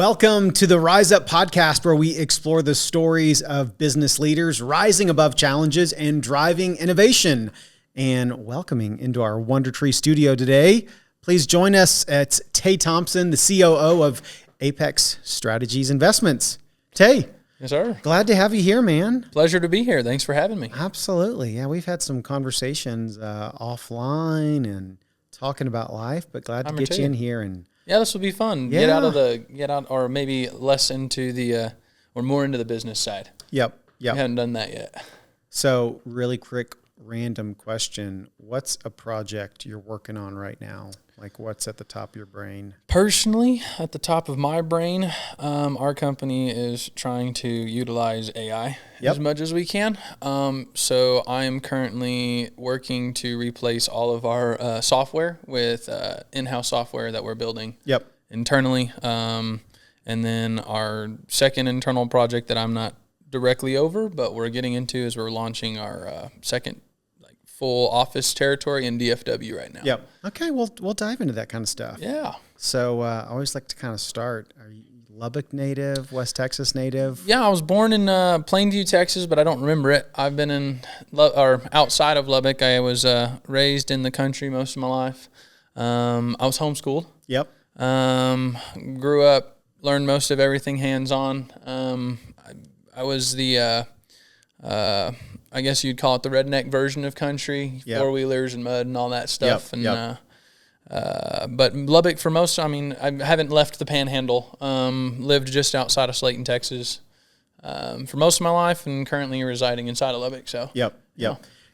Welcome to the Rise Up podcast, where we explore the stories of business leaders rising above challenges and driving innovation. And welcoming into our Wonder Tree studio today, please join us. It's Tae Thompson, the COO of Apex Strategies Investments. Tae. Yes, sir. Glad to have you here, man. Pleasure to be here. Thanks for having me. Absolutely. Yeah, we've had some conversations offline and talking about life, but glad to get you in here. And yeah, this will be fun. Get out, or maybe less into the, or more into the business side. Yep. We haven't done that yet. So really quick, random question. What's a project you're working on right now? Like what's at the top of your brain? Personally, at the top of my brain, our company is trying to utilize AI as much as we can. So I am currently working to replace all of our software with in-house software that we're building internally. And then our second internal project that I'm not directly over, but we're getting into, is we're launching our second full office territory in DFW right now. Yep. Okay, we'll dive into that kind of stuff. Yeah. So I always like to kind of start. Are you Lubbock native, West Texas native? Yeah, I was born in Plainview, Texas, but I don't remember it. I've been in outside of Lubbock. I was raised in the country most of my life. I was homeschooled. Yep. Grew up, learned most of everything hands-on. I was the I guess you'd call it the redneck version of country, four-wheelers and mud and all that stuff. But Lubbock for most, I haven't left the Panhandle. Lived just outside of Slayton, Texas, for most of my life, and currently residing inside of Lubbock. So Yep.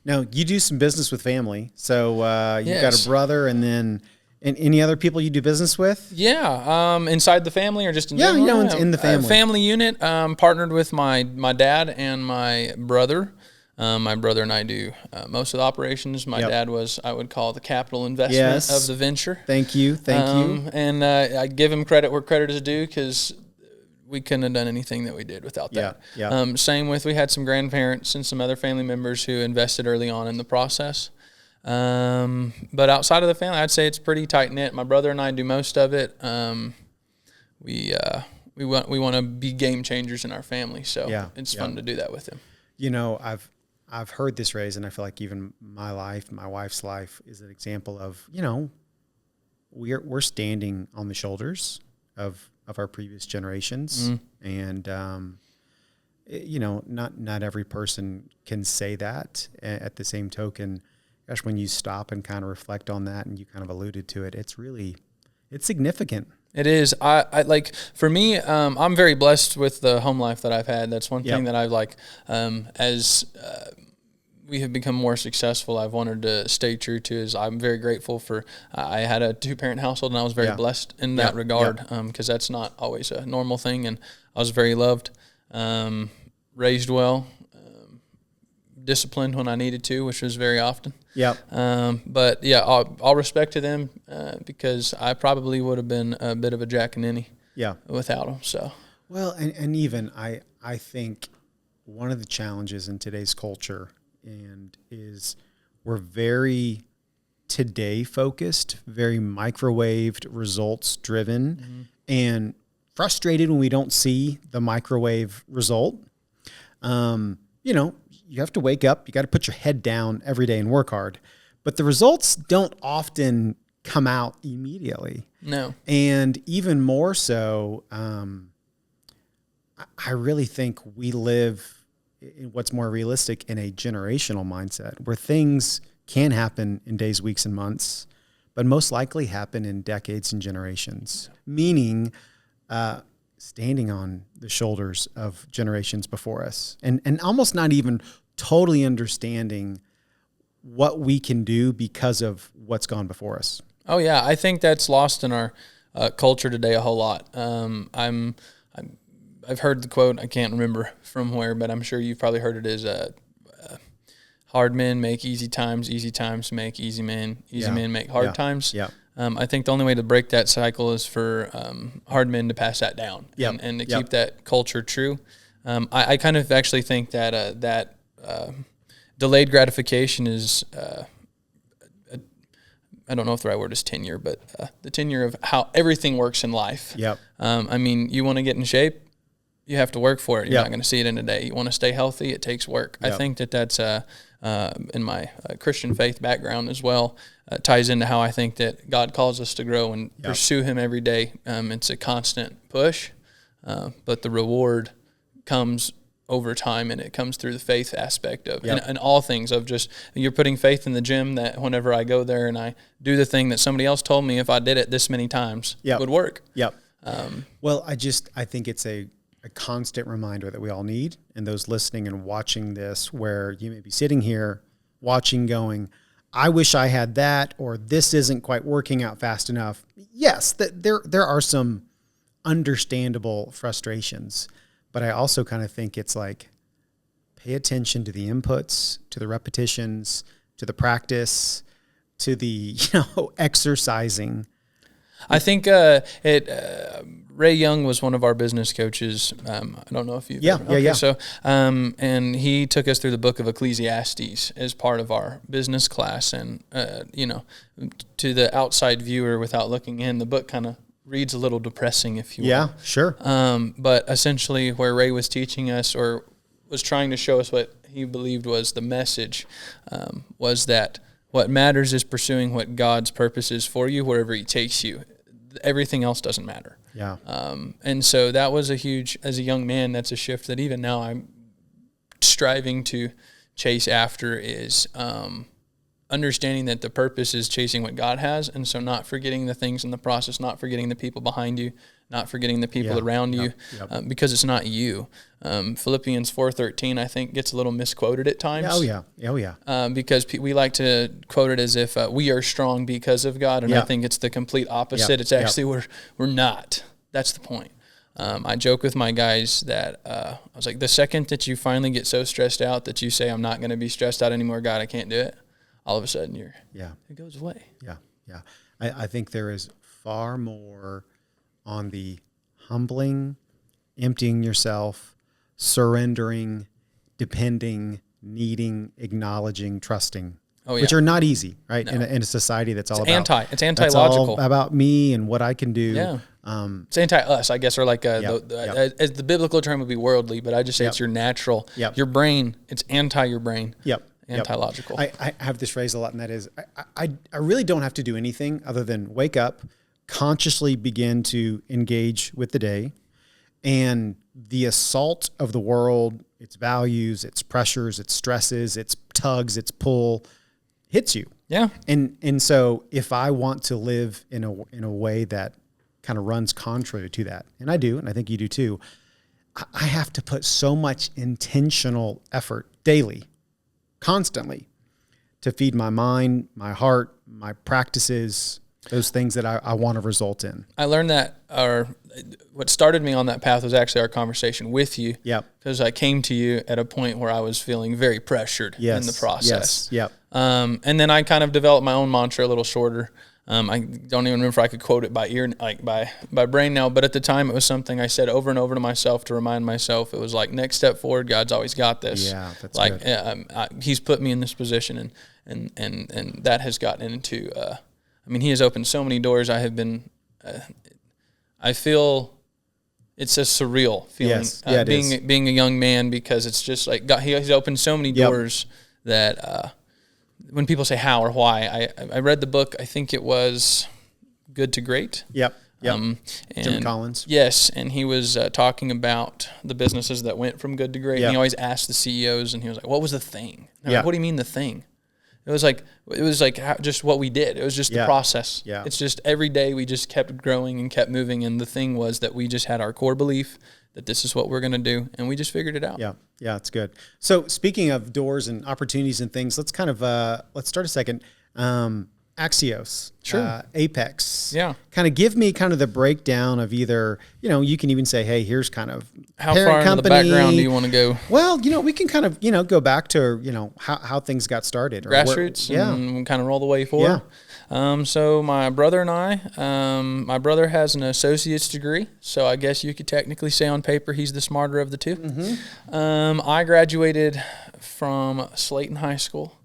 Now you do some business with family. So you've got a brother, and then any other people you do business with? Yeah. Inside the family or just in general? In the family. Family unit. Partnered with my dad and my brother. My brother and I do most of the operations. My dad was, I would call, the capital investment of the venture. Thank you. And I give him credit where credit is due, because we couldn't have done anything that we did without that. Same with, we had some grandparents and some other family members who invested early on in the process. But outside of the family, I'd say it's pretty tight knit. My brother and I do most of it. We want to be game changers in our family, so it's fun to do that with him. You know, I've heard this phrase, and I feel like even my wife's life is an example of, we're standing on the shoulders of our previous generations. And, not every person can say that. At the same token, gosh, when you stop and kind of reflect on that, and you kind of alluded to it, it's significant. It is. I like, for me, I'm very blessed with the home life that I've had. That's one thing that I've as we have become more successful, I've wanted to stay true to, is I'm very grateful for, I had a 2-parent household, and I was very blessed in that regard, because that's not always a normal thing. And I was very loved, raised well, disciplined when I needed to, which was very often. But yeah, all respect to them, because I probably would have been a bit of a jack and ninny without them. So well, and even I think one of the challenges in today's culture is we're very today focused, very microwaved, results driven, and frustrated when we don't see the microwave result. You have to wake up, you got to put your head down every day and work hard, but the results don't often come out immediately. No. And even more so, I really think we live in what's more realistic in a generational mindset, where things can happen in days, weeks, and months, but most likely happen in decades and generations, meaning standing on the shoulders of generations before us, and almost not even totally understanding what we can do because of what's gone before us. Oh yeah, I think that's lost in our culture today a whole lot. I've heard the quote, I can't remember from where, but I'm sure you've probably heard it, is hard men make easy times make easy men make hard times. I think the only way to break that cycle is for hard men to pass that down and to keep that culture true. I kind of actually think that delayed gratification is I don't know if the right word is tenure, but the tenure of how everything works in life. Yep. I mean, you want to get in shape, you have to work for it. You're Yep. not going to see it in a day. You want to stay healthy, it takes work. Yep. I think that's in my Christian faith background as well, ties into how I think that God calls us to grow and Yep. pursue him every day. It's a constant push, but the reward comes over time, and it comes through the faith aspect of Yep. and all things of just you're putting faith in the gym that whenever I go there and I do the thing that somebody else told me if I did it this many times, Yep. it would work. Yep. Well, I think it's a constant reminder that we all need, and those listening and watching this, where you may be sitting here watching going, I wish I had that, or this isn't quite working out fast enough. Yes, there are some understandable frustrations, but I also kind of think it's like, pay attention to the inputs, to the repetitions, to the practice, to the, exercising. I think Ray Young was one of our business coaches. I don't know if you. Yeah. So, and he took us through the book of Ecclesiastes as part of our business class, and to the outside viewer, without looking in, the book kind of reads a little depressing, if you will. Yeah, sure. But essentially, where Ray was teaching us, or was trying to show us what he believed was the message, was that what matters is pursuing what God's purpose is for you, wherever he takes you. Everything else doesn't matter. Yeah. And so that was as a young man, that's a shift that even now I'm striving to chase after, is understanding that the purpose is chasing what God has. And so not forgetting the things in the process, not forgetting the people behind you, not forgetting the people around you, because it's not you. Philippians 4:13, I think, gets a little misquoted at times. Oh yeah. Because we like to quote it as if we are strong because of God, and I think it's the complete opposite. It's actually we're not. That's the point. I joke with my guys that I was like, the second that you finally get so stressed out that you say, I'm not going to be stressed out anymore, God, I can't do it, all of a sudden it goes away. Yeah. I think there is far more on the humbling, emptying yourself, surrendering, depending, needing, acknowledging, trusting, which are not easy, right? No. In a society that's all about it's anti-logical. All about me and what I can do. Yeah. It's anti-us, I guess, or like as the biblical term would be worldly, but I just say it's your natural, your brain. It's your brain. Anti-logical. I have this phrase a lot, and that is, I really don't have to do anything other than wake up, consciously begin to engage with the day, and the assault of the world, its values, its pressures, its stresses, its tugs, its pull, hits you. Yeah. And so if I want to live in a way that kind of runs contrary to that, and I do, and I think you do too, I have to put so much intentional effort daily, constantly, to feed my mind, my heart, my practices, those things that I want to result in. I learned that what started me on that path was actually our conversation with you. Yep. Because I came to you at a point where I was feeling very pressured in the process. Yes. Yep. And then I kind of developed my own mantra a little shorter. I don't even remember if I could quote it by ear, like by brain now, but at the time it was something I said over and over to myself to remind myself. It was like, next step forward, God's always got this. Yeah, that's like, good. He's put me in this position, and that has gotten into, he has opened so many doors. I have been, I feel it's a surreal feeling, being a young man, because it's just like God, he's opened so many doors that, when people say how or why, I read the book, I think it was Good to Great. Yep. And Jim Collins. Yes, and he was talking about the businesses that went from good to great. And he always asked the CEOs, and he was like, what was the thing? Like, what do you mean the thing? It was like just what we did. It was just the process. Yeah. It's just every day we just kept growing and kept moving, and the thing was that we just had our core belief that this is what we're going to do, and we just figured it out. Yeah, it's good. So speaking of doors and opportunities and things, let's kind of let's start a second. Axios, Apex. Yeah. Kind of give me kind of the breakdown of either, you can even say, hey, here's kind of how far into the background do you want to go? Well, we can kind of, go back to, how things got started. Or grassroots, and kind of roll the way forward. Yeah. So my brother and I, my brother has an associate's degree, so I guess you could technically say on paper he's the smarter of the two. Mm-hmm. I graduated from Slayton High School.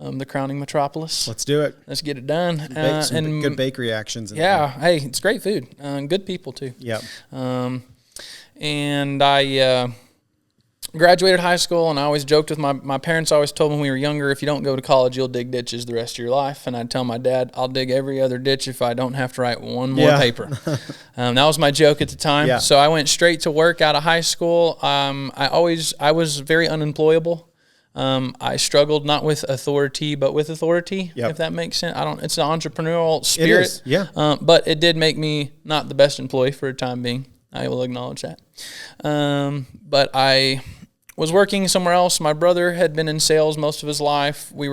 the crowning metropolis. Let's do it. Let's get it done. Some good bakery actions. Hey, it's great food. Good people too. Yeah. And I graduated high school, and I always joked with my parents. Always told me when we were younger, if you don't go to college, you'll dig ditches the rest of your life. And I'd tell my dad, I'll dig every other ditch if I don't have to write one more paper. That was my joke at the time. Yeah. So I went straight to work out of high school. I was very unemployable. I struggled not with authority, but with authority, if that makes sense. It's an entrepreneurial spirit. It is, yeah. But it did make me not the best employee for a time being. I will acknowledge that. But I was working somewhere else. My brother had been in sales most of his life. We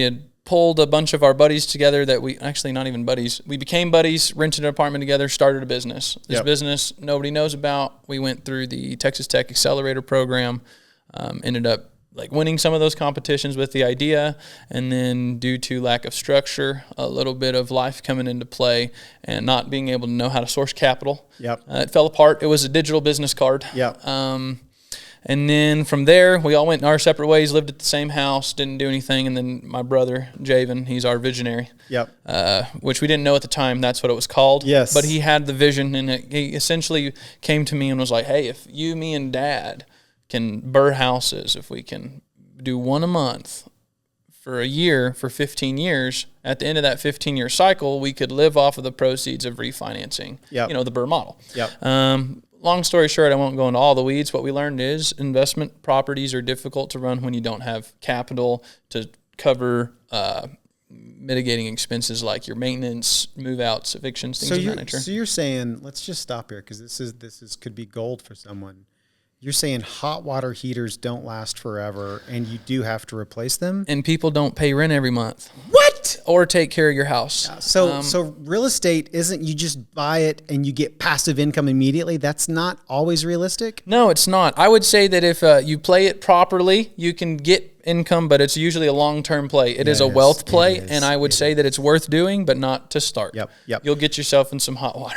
had pulled a bunch of our buddies together not even buddies. We became buddies, rented an apartment together, started a business. This business nobody knows about. We went through the Texas Tech Accelerator program, ended up winning some of those competitions with the idea, and then due to lack of structure, a little bit of life coming into play, and not being able to know how to source capital. It fell apart. It was a digital business card. And then from there, we all went in our separate ways, lived at the same house, didn't do anything. And then my brother, Javen, he's our visionary, which we didn't know at the time that's what it was called. Yes. But he had the vision, and he essentially came to me and was like, hey, if you, me, and Dad can burr houses, if we can do one a month for a year for 15 years, at the end of that 15-year cycle, we could live off of the proceeds of refinancing, the burr model. Long story short, I won't go into all the weeds. What we learned is investment properties are difficult to run when you don't have capital to cover mitigating expenses like your maintenance, move-outs, evictions, things of that nature. So you're saying, let's just stop here because this is could be gold for someone. You're saying hot water heaters don't last forever, and you do have to replace them? And people don't pay rent every month. What? Or take care of your house. So real estate isn't you just buy it and you get passive income immediately? That's not always realistic? No, it's not. I would say that if you play it properly, you can get income, but it's usually a long-term play. It is a wealth play, and I would say that it's worth doing, but not to start. Yep. You'll get yourself in some hot water.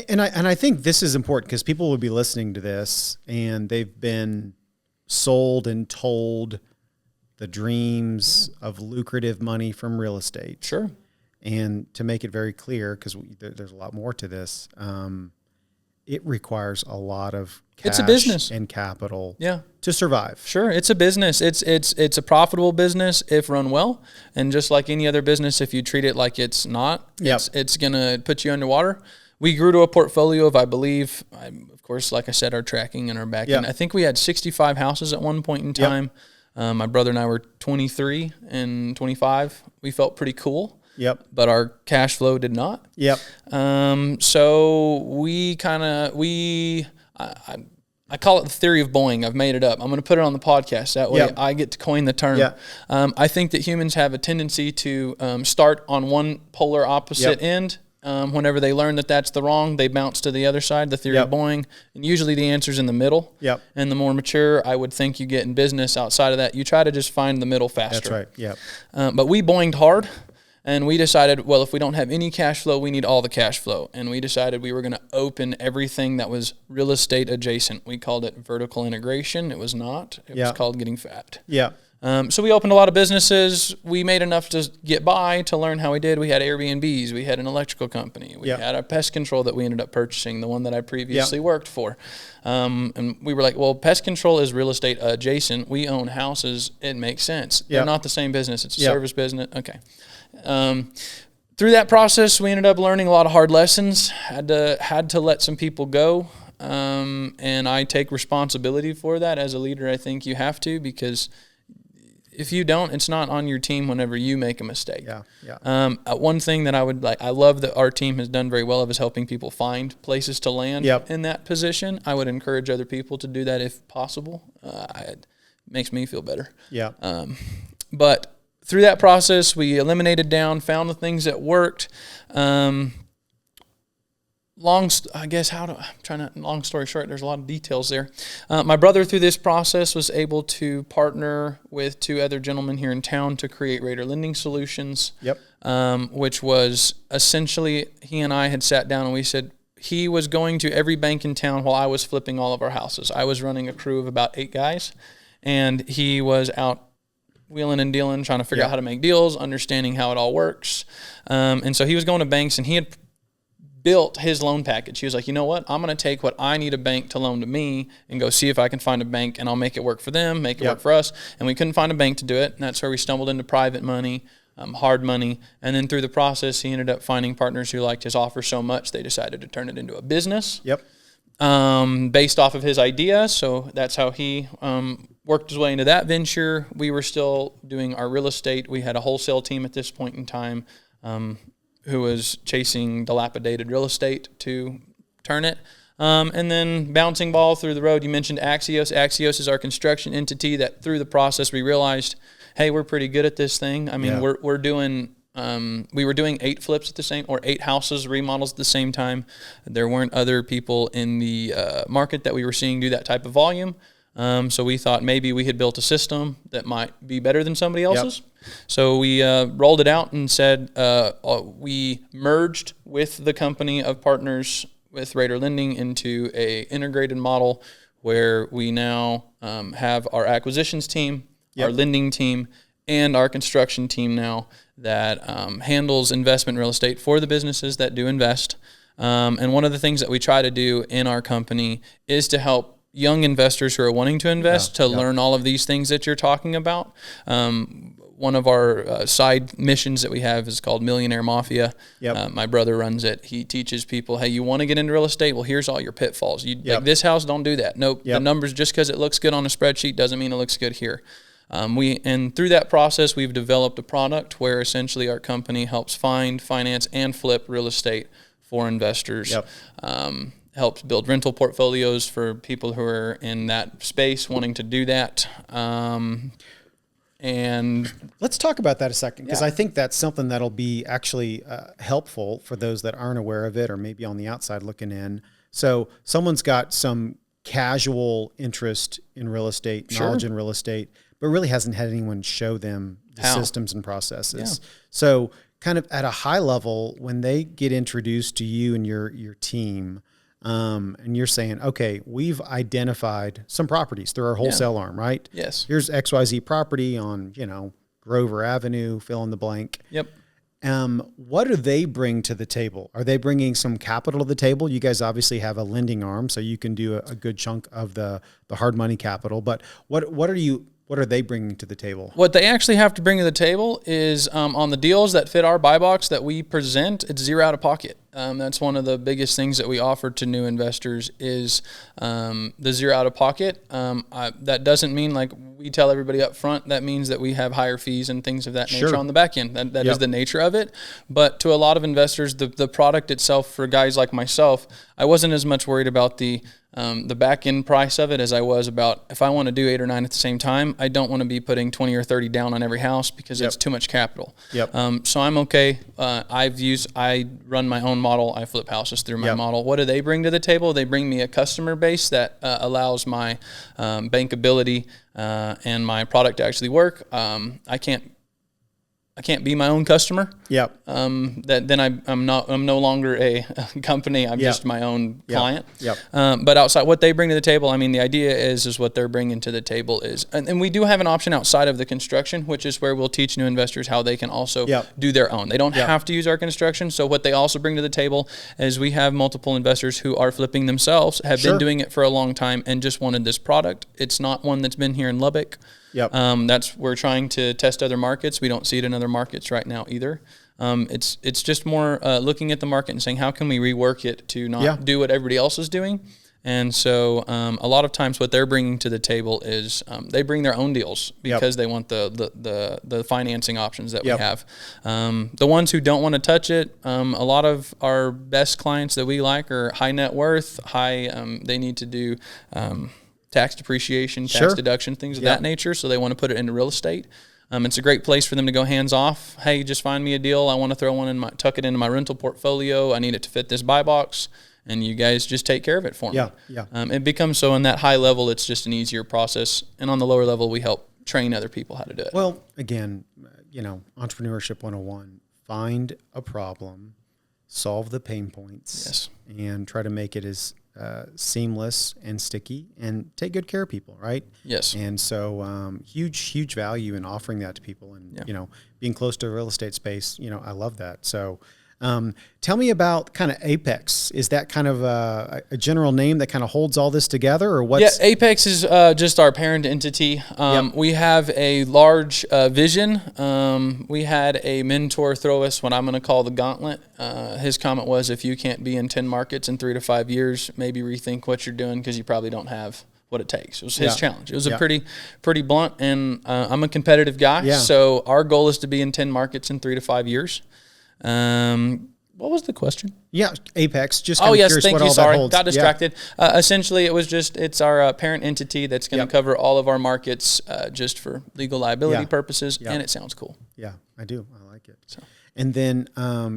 And I think this is important because people will be listening to this, and they've been sold and told the dreams of lucrative money from real estate. Sure. And to make it very clear, because there's a lot more to this, it requires a lot of cash it's a business and capital to survive. Sure, it's a business. It's a profitable business if run well, and just like any other business, if you treat it like it's not, it's gonna put you underwater. We grew to a portfolio of, I believe, of course, like I said, our tracking and our back end. I think we had 65 houses at one point in time. My brother and I were 23 and 25. We felt pretty cool. But our cash flow did not. So I call it the theory of Boeing. I've made it up. I'm going to put it on the podcast. That way I get to coin the term. I think that humans have a tendency to start on one polar opposite end. Whenever they learn that that's the wrong, they bounce to the other side, the theory of Boeing. And usually the answer's in the middle. And the more mature I would think you get in business outside of that, you try to just find the middle faster. That's right. But we Boinged hard. And we decided, well, if we don't have any cash flow, we need all the cash flow. And we decided we were going to open everything that was real estate adjacent. We called it vertical integration. It was not. It was called getting fat. So we opened a lot of businesses. We made enough to get by, to learn how we did. We had Airbnbs. We had an electrical company. We had a pest control that we ended up purchasing, the one that I previously worked for. And we were like, well, pest control is real estate adjacent. We own houses. It makes sense. They're not the same business. It's a service business. Okay. Through that process, we ended up learning a lot of hard lessons. Had to let some people go. And I take responsibility for that as a leader. I think you have to, because if you don't, it's not on your team whenever you make a mistake. One thing that I love that our team has done very well of is helping people find places to land in that position. I would encourage other people to do that if possible. It makes me feel better. But through that process, we eliminated found the things that worked. Long story short, there's a lot of details there. My brother, through this process, was able to partner with two other gentlemen here in town to create Raider Lending Solutions, which was essentially, he and I had sat down and we said, he was going to every bank in town while I was flipping all of our houses. I was running a crew of about 8 guys, and he was out wheeling and dealing, trying to figure out how to make deals, understanding how it all works. And so he was going to banks, and he had built his loan package. He was like, you know what? I'm going to take what I need a bank to loan to me and go see if I can find a bank, and I'll make it work for them, make it work for us. And we couldn't find a bank to do it. And that's where we stumbled into private money, hard money. And then through the process, he ended up finding partners who liked his offer so much, they decided to turn it into a business. Based off of his idea. So that's how he worked his way into that venture. We were still doing our real estate. We had a wholesale team at this point in time who was chasing dilapidated real estate to turn it. And then bouncing ball through the road, you mentioned Axios. Axios is our construction entity that through the process we realized, hey, we're pretty good at this thing. I mean, we're doing, we were doing 8 flips at the same, or 8 houses remodels at the same time. There weren't other people in the market that we were seeing do that type of volume. So we thought maybe we had built a system that might be better than somebody else's. So we rolled it out and said we merged with the company of partners with Raider Lending into a integrated model where we now have our acquisitions team, our lending team, and our construction team now that handles investment real estate for the businesses that do invest. And one of the things that we try to do in our company is to help young investors who are wanting to invest to learn all of these things that you're talking about. One of our side missions that we have is called Millionaire Mafia. My brother runs it. He teaches people, hey, you want to get into real estate? Well, here's all your pitfalls. Like this house, don't do that. Nope. The numbers, just because it looks good on a spreadsheet doesn't mean it looks good here. And through that process, we've developed a product where essentially our company helps find, finance, and flip real estate for investors. Helps build rental portfolios for people who are in that space wanting to do that. And let's talk about that a second, because I think that's something that'll be actually helpful for those that aren't aware of it or maybe on the outside looking in. So someone's got some casual interest in real estate, knowledge in real estate, but really hasn't had anyone show them the systems and processes. So kind of at a high level, when they get introduced to you and your team, and you're saying, okay, we've identified some properties through our wholesale arm, right? Yes. Here's XYZ property on, Grover Avenue, fill in the blank. What do they bring to the table? Are they bringing some capital to the table? You guys obviously have a lending arm, so you can do a good chunk of the hard money capital, but what are they bringing to the table? What they actually have to bring to the table is on the deals that fit our buy box that we present, it's zero out of pocket. That's one of the biggest things that we offer to new investors is the zero out of pocket. That doesn't mean like we tell everybody up front. That means that we have higher fees and things of that nature on the back end. That is the nature of it. But to a lot of investors, the product itself for guys like myself, I wasn't as much worried about the back end price of it as I was about if I want to do 8 or 9 at the same time, I don't want to be putting 20 or 30 down on every house because it's too much capital. So I'm okay. I run my own model. I flip houses through my model. What do they bring to the table? They bring me a customer base that allows my bankability and my product to actually work. I can't be my own customer. I'm no longer a company. I'm just my own client. But outside what they bring to the table, I mean, the idea is what they're bringing to the table is, and we do have an option outside of the construction, which is where we'll teach new investors how they can also do their own. They don't have to use our construction. So what they also bring to the table is we have multiple investors who are flipping themselves, have been doing it for a long time and just wanted this product. It's not one that's been here in Lubbock. We're trying to test other markets. We don't see it in other markets right now either. It's just more looking at the market and saying, how can we rework it to not do what everybody else is doing? And so a lot of times what they're bringing to the table is they bring their own deals because they want the financing options that we have. The ones who don't want to touch it, a lot of our best clients that we like are high net worth, they need to do tax depreciation, tax deduction, things of that nature. So they want to put it into real estate. It's a great place for them to go hands off. Hey, just find me a deal. I want to throw one tuck it into my rental portfolio. I need it to fit this buy box, and you guys just take care of it for me. It becomes so in that high level, it's just an easier process, and on the lower level, we help train other people how to do it. Well, again, entrepreneurship 101: find a problem, solve the pain points, and try to make it as seamless and sticky, and take good care of people, right? Yes. And so huge value in offering that to people, and being close to the real estate space. I love that. So tell me about kind of Apex. Is that kind of a general name that kind of holds all this together, or what's? Yeah, Apex is just our parent entity. We have a large vision. We had a mentor throw us what I'm going to call the gauntlet. His comment was, if you can't be in 10 markets in 3 to 5 years, maybe rethink what you're doing, because you probably don't have what it takes. It was his challenge. It was a pretty blunt, and I'm a competitive guy. Yeah. So our goal is to be in 10 markets in 3 to 5 years. What was the question? Yeah, Apex. Just curious thank what you. All Sorry, that holds. Got distracted. Yeah. Essentially, it's our parent entity that's going to cover all of our markets, just for legal liability purposes, and it sounds cool. Yeah, I do. I like it. So. And then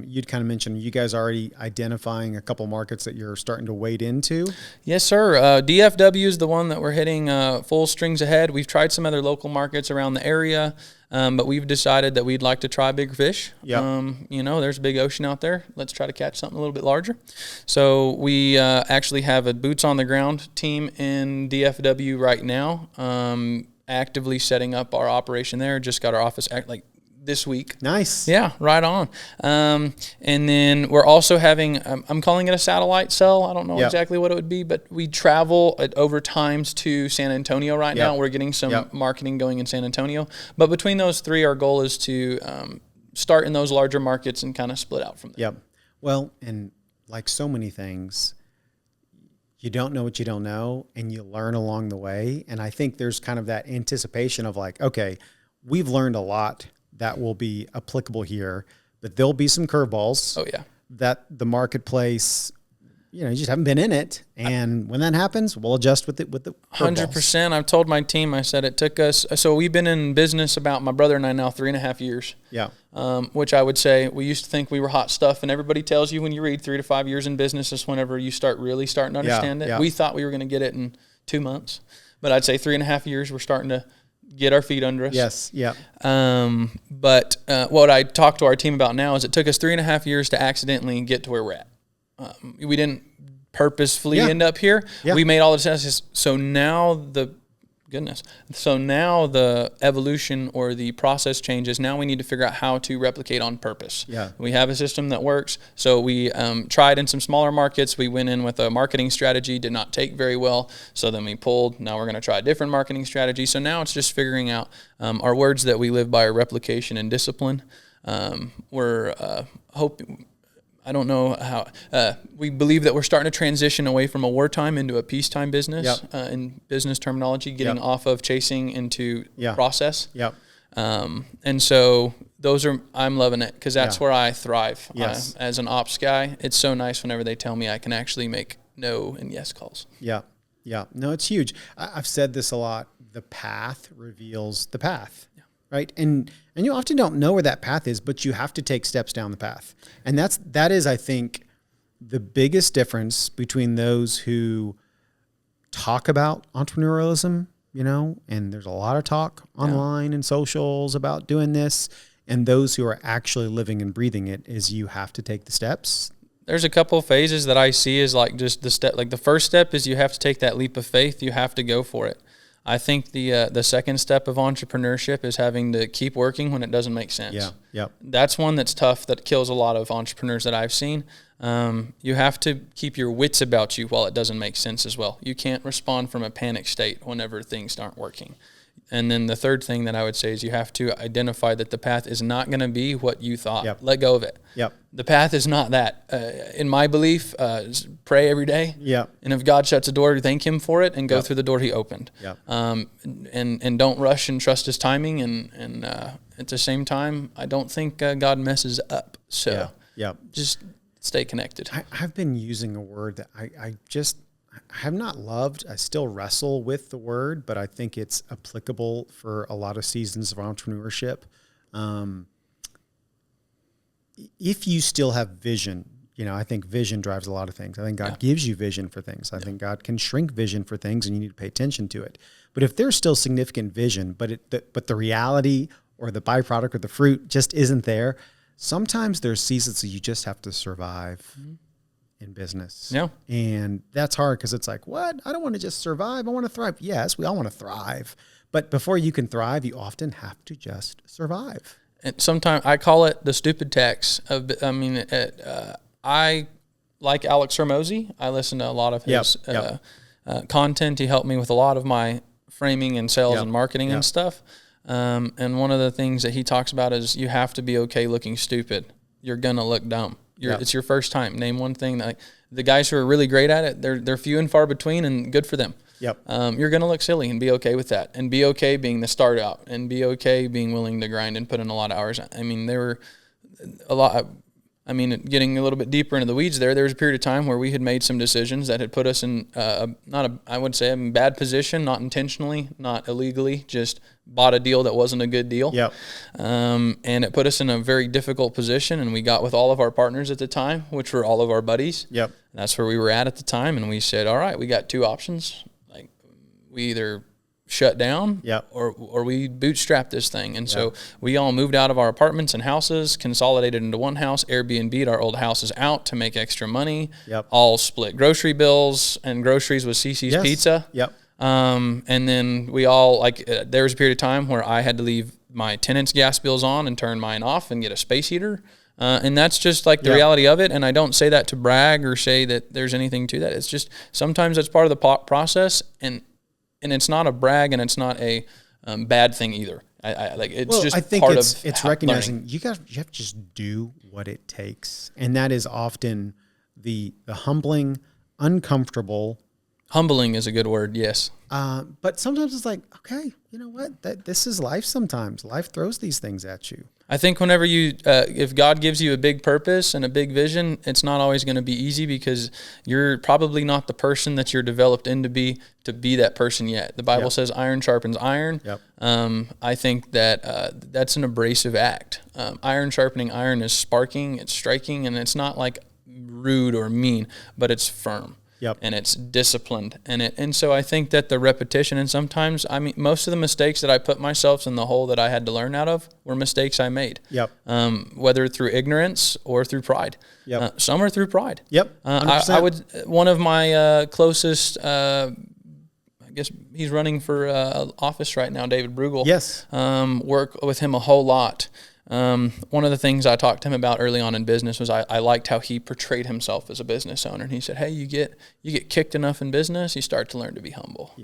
you'd kind of mentioned you guys already identifying a couple markets that you're starting to wade into. Yes, sir. DFW is the one that we're hitting full strings ahead. We've tried some other local markets around the area, but we've decided that we'd like to try bigger fish. Yep. There's a big ocean out there. Let's try to catch something a little bit larger. So we actually have a boots on the ground team in DFW right now, actively setting up our operation there. Just got our office this week. Nice. Yeah, right on. And then we're also having, I'm calling it a satellite cell. I don't know exactly what it would be, but we travel at over times to San Antonio right now. We're getting some marketing going in San Antonio. But between those three, our goal is to start in those larger markets and kind of split out from there. Yep. Well, and like so many things, you don't know what you don't know, and you learn along the way. And I think there's kind of that anticipation of like, okay, we've learned a lot that will be applicable here, but there'll be some curveballs. Oh yeah. That the marketplace, you just haven't been in it. And when that happens, we'll adjust with the 100%. I've told my team, I said it took us, so we've been in business my brother and I now 3.5 years. Yeah. Which I would say we used to think we were hot stuff, and everybody tells you when you read 3 to 5 years in business is whenever you starting to understand it. Yeah. We thought we were going to get it in 2 months, but I'd say 3.5 years, we're starting to get our feet under us. Yes. Yeah. But what I talk to our team about now is it took us 3.5 years to accidentally get to where we're at. We didn't purposefully end up here. Yeah. We made all the decisions. So now the evolution or the process changes. Now we need to figure out how to replicate on purpose. Yeah. We have a system that works. So we tried in some smaller markets. We went in with a marketing strategy, did not take very well. So then we pulled. Now we're going to try a different marketing strategy. So now it's just figuring out our words that we live by are replication and discipline. We're hoping. I don't know how we believe that we're starting to transition away from a wartime into a peacetime business in business terminology, getting off of chasing into process. Yep. And so I'm loving it because that's where I thrive. Yes. As an ops guy, it's so nice whenever they tell me I can actually make no and yes calls. Yeah. Yeah. No, it's huge. I've said this a lot. The path reveals the path. Right. And you often don't know where that path is, but you have to take steps down the path. And that is, I think, the biggest difference between those who talk about entrepreneurialism, and there's a lot of talk online and socials about doing this, and those who are actually living and breathing it, is you have to take the steps. There's a couple of phases that I see as like just the step. Like the first step is you have to take that leap of faith. You have to go for it. I think the second step of entrepreneurship is having to keep working when it doesn't make sense. Yeah, yep. That's one that's tough, that kills a lot of entrepreneurs that I've seen. You have to keep your wits about you while it doesn't make sense as well. You can't respond from a panic state whenever things aren't working. And then the third thing that I would say is you have to identify that the path is not going to be what you thought. Yep. Let go of it. Yep. The path is not that. In my belief, pray every day. Yep. And if God shuts a door, thank him for it and go through the door he opened. Yep. And don't rush and trust his timing. And at the same time, I don't think God messes up. So just stay connected. I've been using a word that I have not loved. I still wrestle with the word, but I think it's applicable for a lot of seasons of entrepreneurship. If you still have vision, I think vision drives a lot of things. I think God gives you vision for things. I think God can shrink vision for things, and you need to pay attention to it. But if there's still significant vision, but the reality or the byproduct or the fruit just isn't there, sometimes there's seasons that you just have to survive. Mm-hmm. in business. Yeah. And that's hard because it's like, what? I don't want to just survive. I want to thrive. Yes, we all want to thrive. But before you can thrive, you often have to just survive. And sometimes I call it the stupid tax. I like Alex Hormozy. I listen to a lot of his content. He helped me with a lot of my framing and sales and marketing and stuff. And one of the things that he talks about is you have to be okay looking stupid. You're going to look dumb. It's your first time. Name one thing that the guys who are really great at it, they're few and far between, and good for them. You're going to look silly and be okay with that, and be okay being the start out, and be okay being willing to grind and put in a lot of hours. I mean, there were a lot. Getting a little bit deeper into the weeds there was a period of time where we had made some decisions that had put us in I would say a bad position, not intentionally, not illegally, just bought a deal that wasn't a good deal. And it put us in a very difficult position, and we got with all of our partners at the time, which were all of our buddies. That's where we were at the time, and we said, all right, we got two options. Like, we either shut down or we bootstrap this thing. And so we all moved out of our apartments and houses, consolidated into one house, Airbnb'd our old houses out to make extra money, all split grocery bills and groceries with CC's Pizza. And then we all, there was a period of time where I had to leave my tenants' gas bills on and turn mine off and get a space heater. And that's just like the reality of it. And I don't say that to brag or say that there's anything to that. It's just sometimes that's part of the process, and it's not a brag, and it's not a bad thing either. I think it's recognizing learning. You have to just do what it takes, and that is often the humbling, uncomfortable. Humbling is a good word, yes. But sometimes it's like, okay, you know what? This is life. Sometimes life throws these things at you. I think whenever if God gives you a big purpose and a big vision, it's not always going to be easy, because you're probably not the person that you're developed to be that person yet. The Bible says iron sharpens iron. I think that that's an abrasive act. Iron sharpening iron is sparking, it's striking, and it's not like rude or mean, but it's firm. And it's disciplined. And so I think that the repetition, and sometimes, most of the mistakes that I put myself in the hole that I had to learn out of were mistakes I made. Whether through ignorance or through pride. Some are through pride. I would, one of my closest, I guess he's running for office right now, David Bruegel. Work with him a whole lot. One of the things I talked to him about early on in business was I liked how he portrayed himself as a business owner. And he said, hey, you get kicked enough in business, you start to learn to be humble.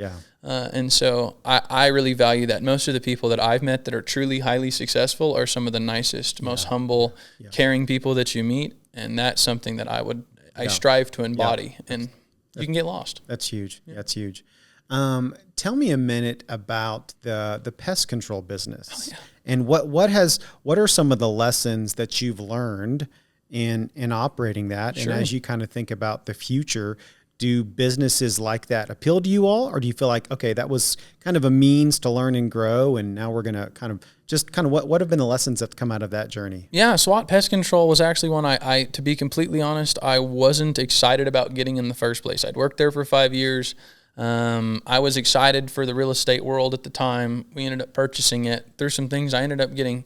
And so I really value that. Most of the people that I've met that are truly highly successful are some of the nicest, most humble, caring people that you meet. And that's something that I strive to embody. And you can get lost. That's huge. That's huge. Tell me a minute about the pest control business. And what are some of the lessons that you've learned in operating that? And as you kind of think about the future, do businesses like that appeal to you all, or do you feel like, okay, that was kind of a means to learn and grow, and now we're going to what have been the lessons that come out of that journey? SWAT Pest Control was actually one I to be completely honest, I wasn't excited about getting in the first place. I'd worked there for 5 years. I was excited for the real estate world at the time. We ended up purchasing it. There's some things I ended up getting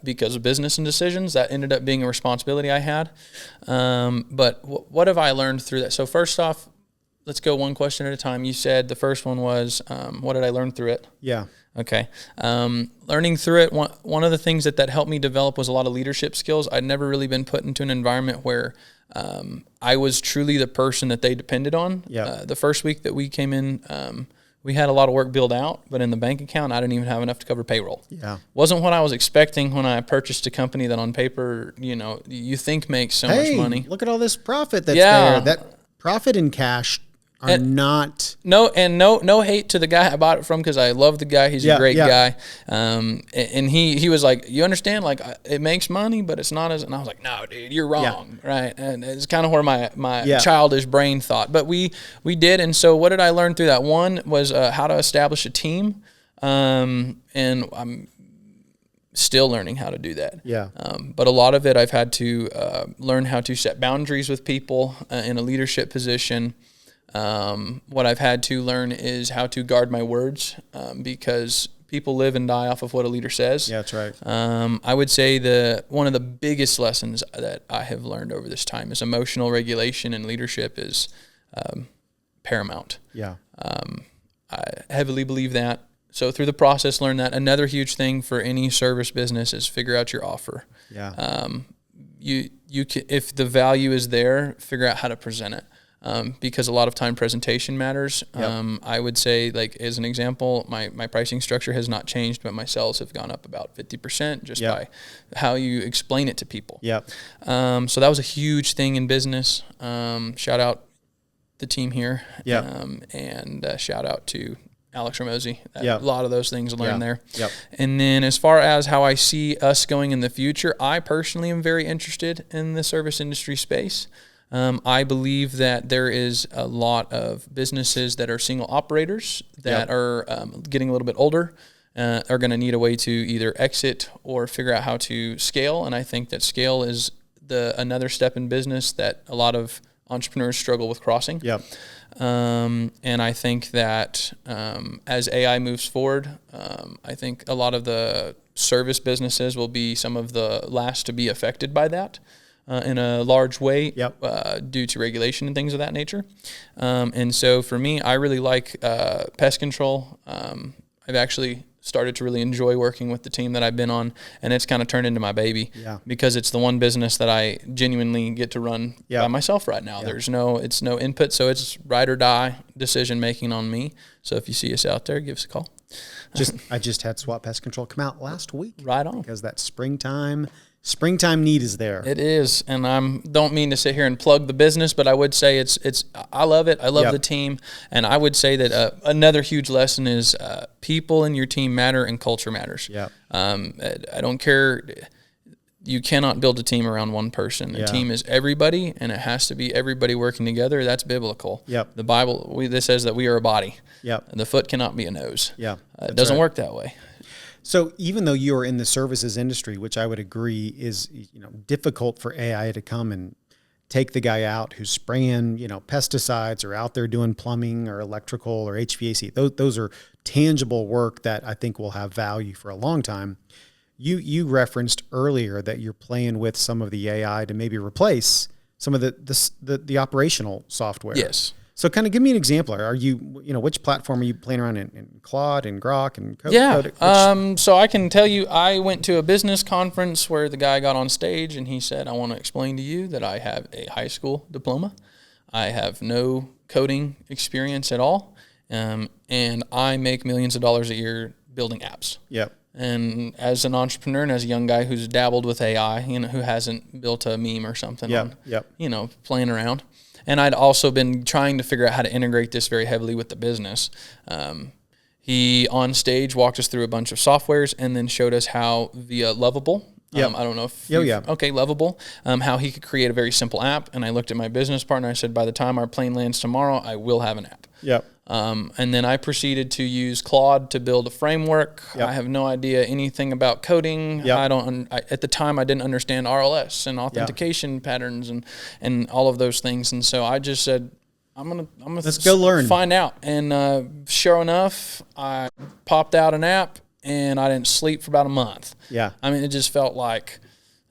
because of business and decisions that ended up being a responsibility I had. But what have I learned through that? So first off, let's go one question at a time. You said the first one was, what did I learn through it? Okay. Learning through it, one of the things that helped me develop was a lot of leadership skills. I'd never really been put into an environment where I was truly the person that they depended on. The first week that we came in, we had a lot of work billed out, but in the bank account, I didn't even have enough to cover payroll. Wasn't what I was expecting when I purchased a company that on paper, you think makes so much money. Look at all this profit that's there. That profit in cash are not no hate to the guy I bought it from, because I love the guy. He's a great guy. And he was like, you understand, like, it makes money, but it's not as. And I was like, no, dude, you're wrong, right? And it's kind of where my childish brain thought. But we did. And so what did I learn through that? One was how to establish a team, and I'm still learning how to do that. But a lot of it I've had to learn how to set boundaries with people in a leadership position. What I've had to learn is how to guard my words, because people live and die off of what a leader says. Yeah, that's right. I would say one of the biggest lessons that I have learned over this time is emotional regulation and leadership is paramount. Yeah. I heavily believe that. So through the process, learn that. Another huge thing for any service business is figure out your offer. Yeah. You can, if the value is there, figure out how to present it. Because a lot of time presentation matters. Yep. I would say, like, as an example, my pricing structure has not changed, but my sales have gone up about 50% just by how you explain it to people. Yep. So that was a huge thing in business. Shout out the team here. And shout out to Alex Ramosi. A lot of those things I learned there. Yep. And then as far as how I see us going in the future, I personally am very interested in the service industry space. I believe that there is a lot of businesses that are single operators that are getting a little bit older, are going to need a way to either exit or figure out how to scale. And I think that scale is another step in business that a lot of entrepreneurs struggle with crossing. Yep. And I think that as AI moves forward, I think a lot of the service businesses will be some of the last to be affected by that. In a large way due to regulation and things of that nature. And so for me, I really like pest control. I've actually started to really enjoy working with the team that I've been on, and it's kind of turned into my baby because it's the one business that I genuinely get to run by myself right now. It's no input, so it's ride or die decision making on me. So if you see us out there, give us a call. I just had SWAT Pest Control come out last week. Right on. Because that springtime need is there. It is, and don't mean to sit here and plug the business, but I would say I love it. I love the team, and I would say that another huge lesson is people in your team matter and culture matters. Yeah. I don't care. You cannot build a team around one person. A team is everybody, and it has to be everybody working together. That's biblical. Yep. The Bible this says that we are a body. Yep. The foot cannot be a nose. Yeah. It doesn't work that way. So even though you are in the services industry, which I would agree is difficult for AI to come and take the guy out who's spraying pesticides or out there doing plumbing or electrical or HVAC, those are tangible work that I think will have value for a long time. You referenced earlier that you're playing with some of the AI to maybe replace some of the operational software. Yes. So kind of give me an example. Are you, which platform are you playing around in Claude and Grok and Code? Yeah. So I can tell you, I went to a business conference where the guy got on stage and he said, I want to explain to you that I have a high school diploma. I have no coding experience at all. And I make millions of dollars a year building apps. Yep. And as an entrepreneur and as a young guy who's dabbled with AI, who hasn't built a meme or something playing around. And I'd also been trying to figure out how to integrate this very heavily with the business. He, on stage, walked us through a bunch of softwares and then showed us how via Lovable, I don't know if okay, Lovable, how he could create a very simple app. And I looked at my business partner. I said, by the time our plane lands tomorrow, I will have an app. Yep. And then I proceeded to use Claude to build a framework. Yep. I have no idea anything about coding. Yep. At the time I didn't understand RLS and authentication patterns and all of those things. And so I just said, I'm gonna let's go learn, find out. And sure enough, I popped out an app and I didn't sleep for about a month. Yeah. I mean, it just felt like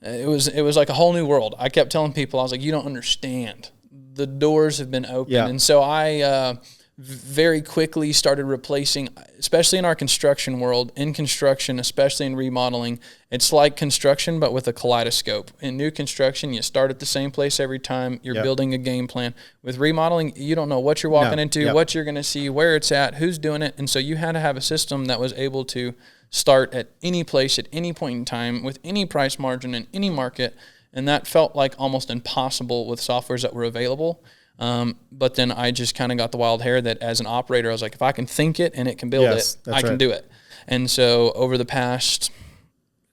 it was like a whole new world. I kept telling people, I was like, you don't understand. The doors have been opened. Yeah. And so I very quickly started replacing, especially in our construction world, in construction, especially in remodeling, it's like construction, but with a kaleidoscope. In new construction, you start at the same place every time. You're building a game plan. With remodeling, you don't know what you're walking into, what you're going to see, where it's at, who's doing it. And so you had to have a system that was able to start at any place, at any point in time, with any price margin in any market. And that felt like almost impossible with softwares that were available. But then I just kind of got the wild hair that as an operator, I was like, if I can think it and it can build it, I can do it. And so over the past,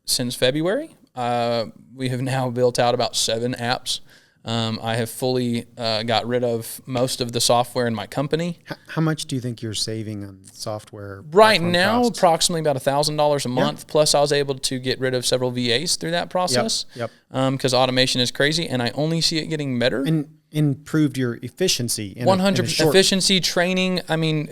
since February, we have now built out about 7 apps. I have fully got rid of most of the software in my company. How much do you think you're saving on software? Right now, costs? Approximately about $1,000 a month. Plus, I was able to get rid of several VAs through that process. Because automation is crazy, and I only see it getting better. And improved your efficiency. 100% efficiency, training. I mean,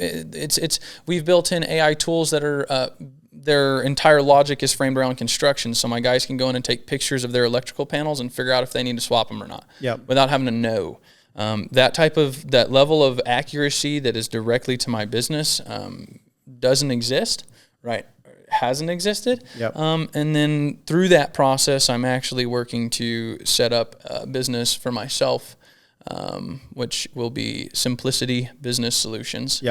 we've built in AI tools that are their entire logic is framed around construction. So my guys can go in and take pictures of their electrical panels and figure out if they need to swap them or not, without having to know. That level of accuracy that is directly to my business doesn't exist, right? Hasn't existed. And then through that process, I'm actually working to set up a business for myself, which will be Simplicity Business Solutions,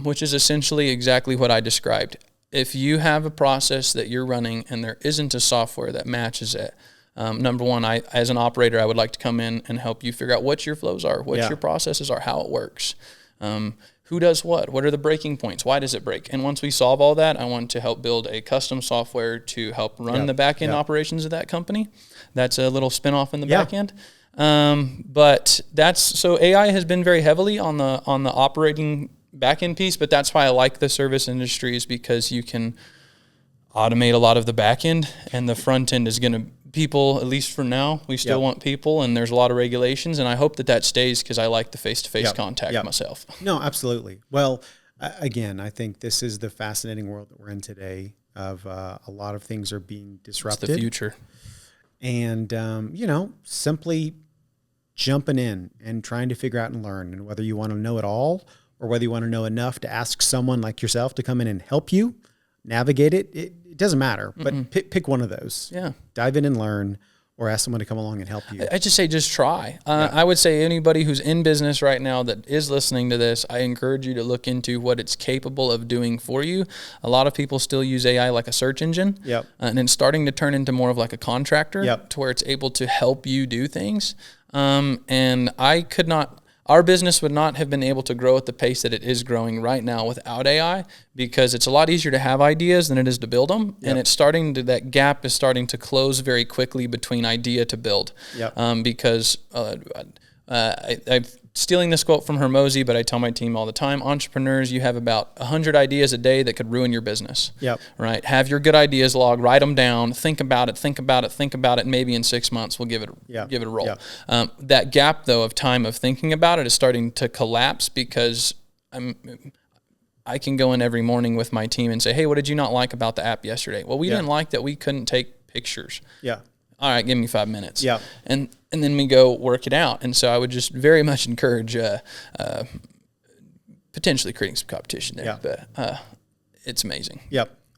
which is essentially exactly what I described. If you have a process that you're running and there isn't a software that matches it, number one, as an operator, I would like to come in and help you figure out what your flows are, what your processes are, how it works, who does what are the breaking points, why does it break? And once we solve all that, I want to help build a custom software to help run the back end operations of that company. That's a little spinoff in the back end. But so AI has been very heavily on the operating back end piece, but that's why I like the service industry, is because you can automate a lot of the back end, and the front end is going to people, at least for now, we still want people, and there's a lot of regulations, and I hope that stays, because I like the face-to-face contact myself. No, absolutely. Well, again, I think this is the fascinating world that we're in today of a lot of things are being disrupted. It's the future. And, simply jumping in and trying to figure out and learn, and whether you want to know it all or whether you want to know enough to ask someone like yourself to come in and help you navigate it, it doesn't matter, but pick one of those. Dive in and learn, or ask someone to come along and help you. I just say, just try. I would say anybody who's in business right now that is listening to this, I encourage you to look into what it's capable of doing for you. A lot of people still use AI like a search engine, and it's starting to turn into more of like a contractor, to where it's able to help you do things. And our business would not have been able to grow at the pace that it is growing right now without AI, because it's a lot easier to have ideas than it is to build them. And that gap is starting to close very quickly between idea to build. Because I'm stealing this quote from Hermosi, but I tell my team all the time, entrepreneurs, you have about 100 ideas a day that could ruin your business. Right? Have your good ideas log, write them down, think about it, and maybe in 6 months we'll give it a roll. That gap, though, of time of thinking about it is starting to collapse, because I can go in every morning with my team and say, hey, what did you not like about the app yesterday? Well, we didn't like that we couldn't take pictures. All right, give me 5 minutes. And then we go work it out. And so I would just very much encourage potentially creating some competition there. But it's amazing.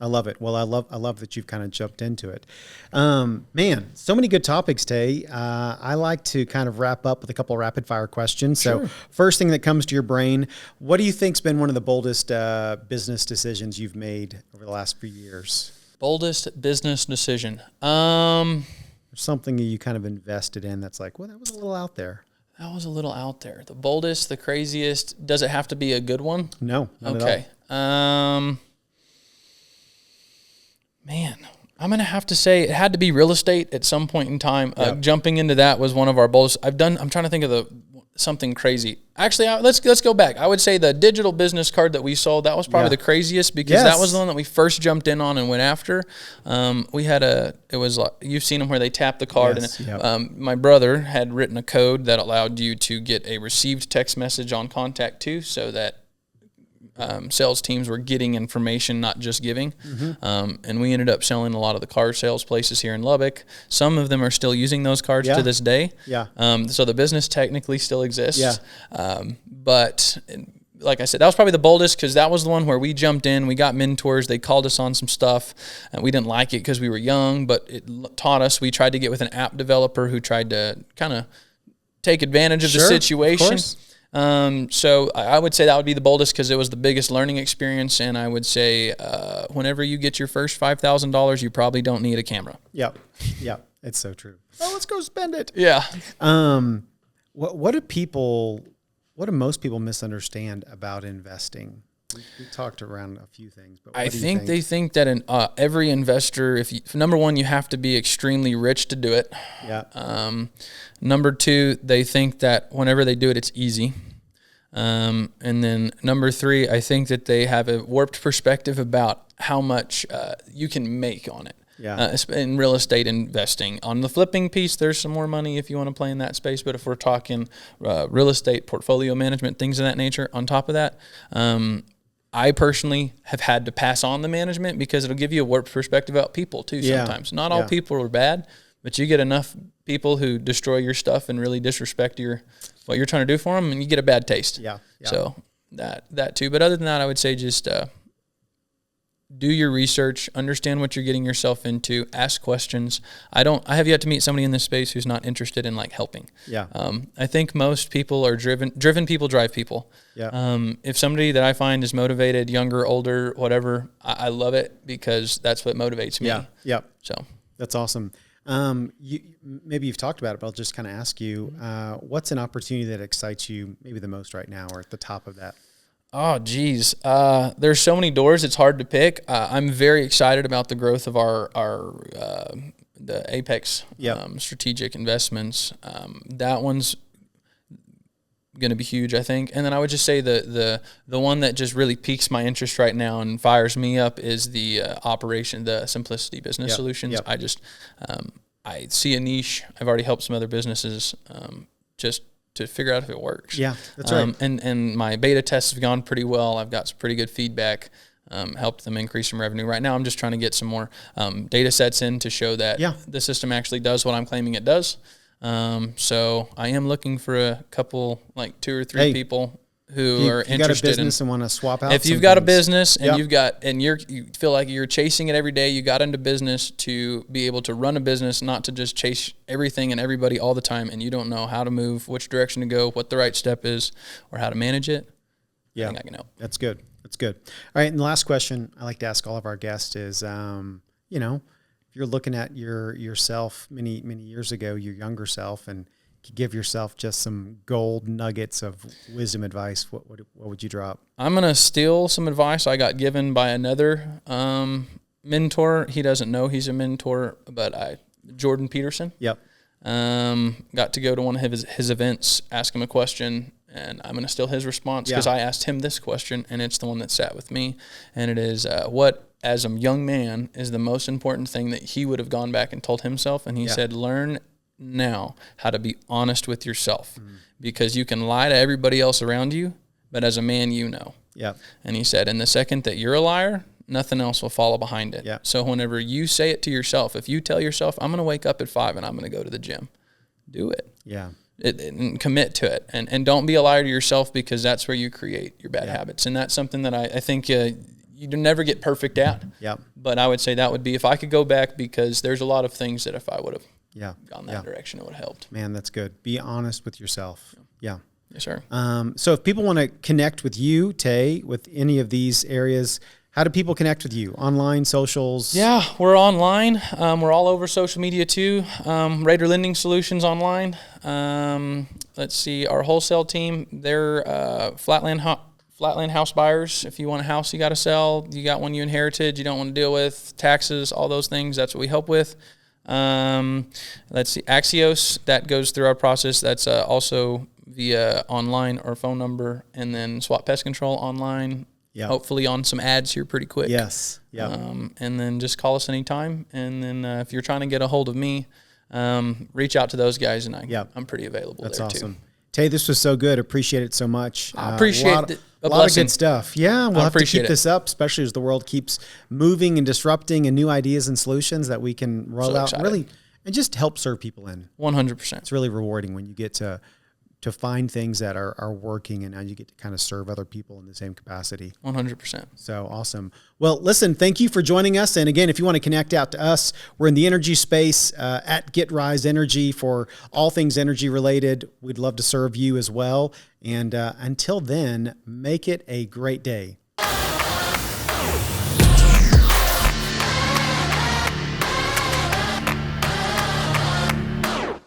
I love it. Well, I love that you've kind of jumped into it. Man, so many good topics, Tae. I like to kind of wrap up with a couple of rapid fire questions. So first thing that comes to your brain, what do you think's been one of the boldest business decisions you've made over the last few years? Boldest business decision. Something you kind of invested in that's like, well, that was a little out there. That was a little out there. The boldest, the craziest. Does it have to be a good one? No. Not at all. Man, I'm going to have to say it had to be real estate at some point in time. Jumping into that was one of our boldest. I'm trying to think of something crazy. Actually, let's go back. I would say the digital business card that we sold, that was probably the craziest, because that was the one that we first jumped in on and went after. It was like, you've seen them where they tap the card. And my brother had written a code that allowed you to get a received text message on contact too, so that sales teams were getting information, not just giving. And we ended up selling a lot of the car sales places here in Lubbock. Some of them are still using those cards to this day. So the business technically still exists. But like I said, that was probably the boldest, because that was the one where we jumped in, we got mentors, they called us on some stuff, and we didn't like it because we were young, but it taught us. We tried to get with an app developer who tried to kind of take advantage of the situation. So I would say that would be the boldest, because it was the biggest learning experience. And I would say whenever you get your first $5,000, you probably don't need a camera. It's so true. Oh, let's go spend it. What do most people misunderstand about investing? We talked around a few things, but I think they think that every investor, number one, you have to be extremely rich to do it. Number two, they think that whenever they do it, it's easy. And then number three, I think that they have a warped perspective about how much you can make on it. In real estate investing. On the flipping piece, there's some more money if you want to play in that space. But if we're talking real estate, portfolio management, things of that nature, on top of that, I personally have had to pass on the management because it'll give you a warped perspective about people too. Sometimes not all people are bad, but you get enough people who destroy your stuff and really disrespect what you're trying to do for them, and you get a bad taste. Yeah. So that too. But other than that, I would say just do your research, understand what you're getting yourself into, ask questions. I have yet to meet somebody in this space who's not interested in like helping. Yeah. I think most people are driven people drive people. Yeah. If somebody that I find is motivated, younger, older, whatever, I love it because that's what motivates me. Yeah. Yeah. So that's awesome. Maybe you've talked about it, but I'll just kind of ask you, what's an opportunity that excites you maybe the most right now or at the top of that? Oh, geez. There's so many doors. It's hard to pick. I'm very excited about the growth of the Apex strategic investments. That one's going to be huge, I think. And then I would just say the one that just really piques my interest right now and fires me up is the the Simplicity Business Solutions. I see a niche. I've already helped some other businesses just to figure out if it works. Yeah, that's right. And my beta tests have gone pretty well. I've got some pretty good feedback, helped them increase some revenue. Right now, I'm just trying to get some more data sets in to show that the system actually does what I'm claiming it does. So I am looking for a couple, like 2 or 3 people who are interested in. If you got a business and want to swap out. If you've got a business and you feel like you're chasing it every day, you got into business to be able to run a business, not to just chase everything and everybody all the time, and you don't know how to move, which direction to go, what the right step is, or how to manage it. I think I can help. That's good. That's good. All right. And the last question I like to ask all of our guests is, if you're looking at yourself many years ago, your younger self, and could give yourself just some gold nuggets of wisdom advice, what would you drop? I'm gonna steal some advice I got given by another mentor. He doesn't know he's a mentor, but Jordan Peterson. Yep. Got to go to one of his events, ask him a question, and I'm gonna steal his response because I asked him this question, and it's the one that sat with me, and it is what, as a young man, is the most important thing that he would have gone back and told himself, and he said, learn now how to be honest with yourself, because you can lie to everybody else around you, but as a man, and he said, in the second that you're a liar, nothing else will follow behind it. So whenever you say it to yourself, if you tell yourself, I'm going to wake up at 5 and I'm going to go to the gym, do it. And commit to it, and don't be a liar to yourself, because that's where you create your bad habits. And that's something that I think you never get perfect at. But I would say that would be, if I could go back, because there's a lot of things that if I would have gone that direction, it would have helped. Man, that's good. Be honest with yourself. Yes, sir. So if people want to connect with you, Tae, with any of these areas, how do people connect with you? Online, socials? Yeah, we're online. We're all over social media too. Raider Lending Solutions online. Let's see, our wholesale team, they're flatland house buyers. If you want a house you got to sell, you got one you inherited, you don't want to deal with taxes, all those things, that's what we help with. Let's see, Axios, that goes through our process. That's also via online or phone number, and then Swap Pest Control online. Hopefully on some ads here pretty quick. Yes. And then just call us anytime. And then if you're trying to get a hold of me, reach out to those guys, and I'm pretty available. That's there awesome. Too. Tae, this was so good. Appreciate it so much. I appreciate it. A lot of good stuff. Yeah, we'll have to keep this up, especially as the world keeps moving and disrupting, and new ideas and solutions that we can roll out and just help serve people in. 100%. It's really rewarding when you get to find things that are working, and now you get to kind of serve other people in the same capacity. 100%. So awesome. Well, listen, thank you for joining us. And again, if you want to connect out to us, we're in the energy space at Get Rise Energy for all things energy related. We'd love to serve you as well. And until then, make it a great day.